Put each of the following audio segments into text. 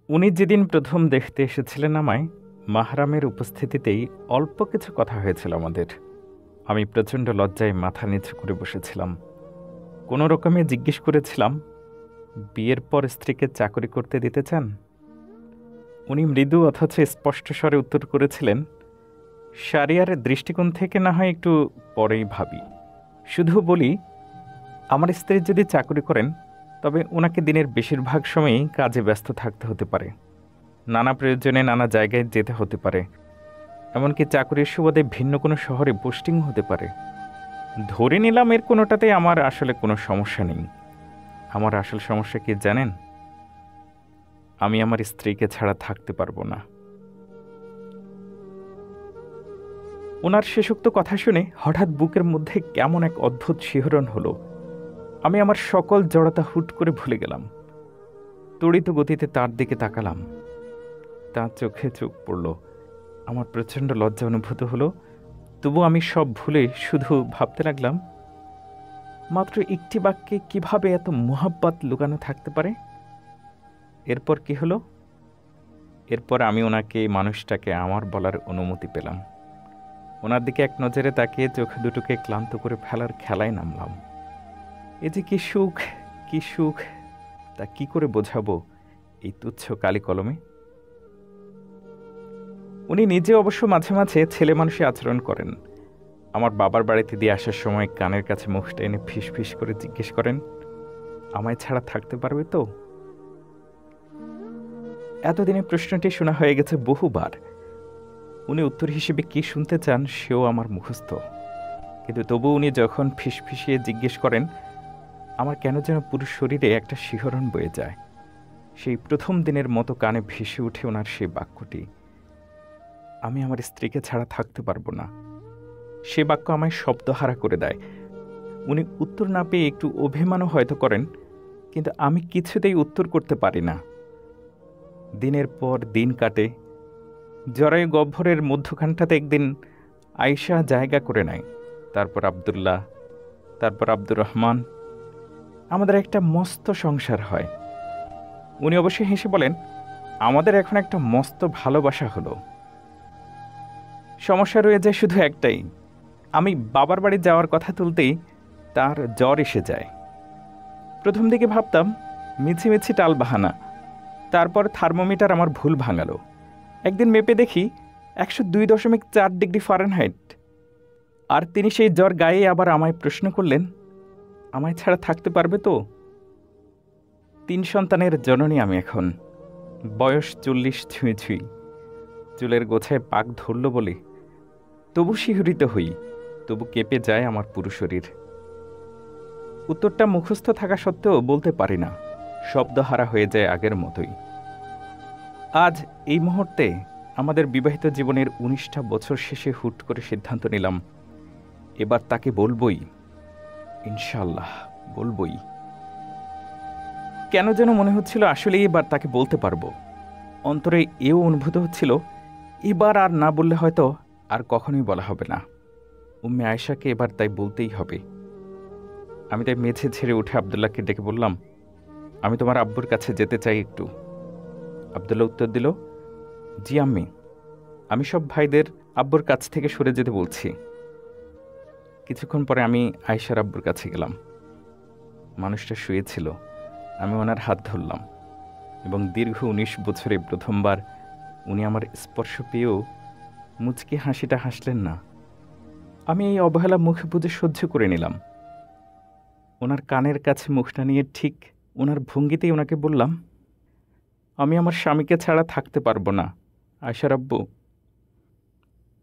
উনি যেদিন প্রথম দেখতে এসেছিলেন আমায়, মাহরামের উপস্থিতিতেই অল্প কিছু কথা হয়েছিল আমাদের। আমি প্রচণ্ড লজ্জায় মাথা নিচু করে বসেছিলাম। কোনো রকমে জিজ্ঞেস করেছিলাম, বিয়ের পর স্ত্রীকে চাকরি করতে দিতে চান? উনি মৃদু অথচ স্পষ্ট স্বরে উত্তর করেছিলেন, শারিয়ার দৃষ্টিকোণ থেকে না হয় একটু পরেই ভাবি। শুধু বলি, আমার স্ত্রী যদি চাকরি করেন তবে ওনাকে দিনের বেশিরভাগ সময়ই কাজে ব্যস্ত থাকতে হতে পারে, নানা প্রয়োজনে নানা জায়গায় যেতে হতে পারে, এমনকি চাকরির সুবাদে ভিন্ন কোনো শহরে পোস্টিং হতে পারে। ধরে নিলাম এর কোনোটাতে আমার আসলে কোনো সমস্যা নেই। আমার আসল সমস্যা কি জানেন? আমি আমার স্ত্রীকে ছাড়া থাকতে পারবো না। ওনার শেষোক্ত কথা শুনে হঠাৎ বুকের মধ্যে কেমন এক অদ্ভুত শিহরণ হলো। আমি আমার সকল জড়তা হুট করে ভুলে গেলাম। তড়িৎ গতিতে তার দিকে তাকালাম। তার চোখে চোখ পড়ল। আমার প্রচণ্ড লজ্জা অনুভূত হলো। তবু আমি সব ভুলে শুধু ভাবতে লাগলাম, মাত্র একটি বাক্যে কিভাবে এত মোহাব্বত লুকানো থাকতে পারে। এরপর কি হলো? এরপর আমি ওনাকে, মানুষটাকে আমার বলার অনুমতি পেলাম। ওনার দিকে এক নজরে তাকিয়ে চোখ দুটোকে ক্লান্ত করে ফেলার খেলায় নামলাম। এ যে কি সুখ, কি সুখ, তা কি করে বোঝাবো এই তুচ্ছ কালি কলমে। উনি নিজে অবশ্য মাঝে মাঝে ছেলে মানুষই আচরণ করেন। আমার বাবার বাড়িতে দিয়ে আসার সময় কানের কাছে মুখটা এনে ফিস ফিস করে জিজ্ঞেস করেন, আমায় ছাড়া থাকতে পারবে তো? এতদিনে প্রশ্নটি শোনা হয়ে গেছে বহুবার। উনি উত্তর হিসেবে কি শুনতে চান সেও আমার মুখস্থ। কিন্তু তবু উনি যখন ফিসফিসিয়ে জিজ্ঞেস করেন, আমার কেন যেন পুরো শরীরে একটা শিহরণ বয়ে যায়। সেই প্রথম দিনের মতো কানে ভেসে উঠে ওনার সেই বাক্যটি, আমি আমার স্ত্রীকে ছাড়া থাকতে পারবো না। সে বাক্য আমায় শব্দহারা করে দেয়। উনি উত্তর না পেয়ে একটু অভিমানও হয়তো করেন, কিন্তু আমি কিছুতেই উত্তর করতে পারি না। দিনের পর দিন কাটে। জরায়ু গহ্বরের মধ্যখানটাতে একদিন আয়েশা জায়গা করে নেয়, তারপর আব্দুল্লাহ, তারপর আব্দুর রহমান। আমাদের একটা মস্ত সংসার হয়। উনি অবশ্যই হেসে বলেন, আমাদের এখন একটা মস্ত ভালোবাসা হলো। সমস্যা রয়ে যায় শুধু একটাই, আমি বাবার বাড়ি যাওয়ার কথা তুলতেই তার জ্বর এসে যায়। প্রথম দিকে ভাবতাম মিছিমিছি টাল বাহানা, তারপর থার্মোমিটার আমার ভুল ভাঙালো। একদিন মেপে দেখি 102.4 ডিগ্রি ফারেনহাইট। আর তিনি সেই জ্বর গায়ে আবার আমায় প্রশ্ন করলেন, আমায় ছাড়া থাকতে পারবে তো? 3 সন্তানের জননী আমি এখন। বয়স 40 ছুঁই ছুঁই। চুলের গোছায় পাক ধরল বলে তবু শিহরিত হই, তবু কেঁপে যায় আমার পুরো শরীর। উত্তরটা মুখস্থ থাকা সত্ত্বেও বলতে পারি না, শব্দহারা হয়ে যায় আগের মতোই। আজ এই মুহূর্তে আমাদের বিবাহিত জীবনের 19টা বছর শেষে হুট করে সিদ্ধান্ত নিলাম, এবার তাকে বলবই, ইনশাআল্লাহ বলবই। কেন যেন মনে হচ্ছিল আসলে এবার তাকে বলতে পারবো। অন্তরে এও অনুভূত হচ্ছিল, এবার আর না বললে হয়তো আর কখনোই বলা হবে না। উম্মে আয়েশাকে এবার তাই বলতেই হবে। আমি তাই মেঝে ছেড়ে উঠে আব্দুল্লাহকে ডেকে বললাম, আমি তোমার আব্বুর কাছে যেতে চাই একটু। আব্দুল্লাহ উত্তর দিল, জি আম্মি, আমি সব ভাইদের আব্বুর কাছ থেকে সরে যেতে বলছি। কিছুক্ষণ পরে আমি আয়েশার আব্বুর কাছে গেলাম। মানুষটা শুয়েছিল। আমি ওনার হাত ধরলাম এবং দীর্ঘ 19 বছরে প্রথমবার উনি আমার স্পর্শ পেয়েও মুচকি হাসিটা হাসলেন না। আমি এই অবহেলা মুখে বুঝে সহ্য করে নিলাম। ওনার কানের কাছে মুখটা নিয়ে ঠিক ওনার ভঙ্গিতেই ওনাকে বললাম, আমি আমার স্বামীকে ছাড়া থাকতে পারবো না আয়েশার আব্বু।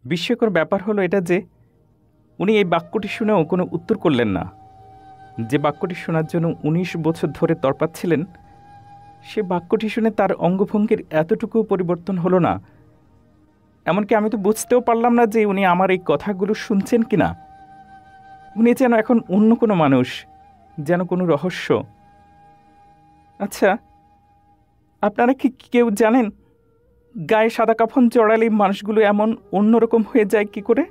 বিস্ময়কর ব্যাপার হলো এটা যে উনি এই বাক্যটি শুনেও কোনো উত্তর করলেন না। যে বাক্যটি শোনার জন্য 19 বছর ধরে তরপাচ্ছিলেন, সে বাক্যটি শুনে তার অঙ্গভঙ্গির এতটুকু পরিবর্তন হলো না। এমনকি আমি তো বুঝতেও পারলাম না যে উনি আমার এই কথাগুলো শুনছেন কিনা। উনি যেন এখন অন্য কোনো মানুষ, যেন কোনো রহস্য। আচ্ছা, আপনারা কি কেউ জানেন গায়ে সাদা কাফন জড়ালে মানুষগুলো এমন অন্যরকম হয়ে যায় কি করে?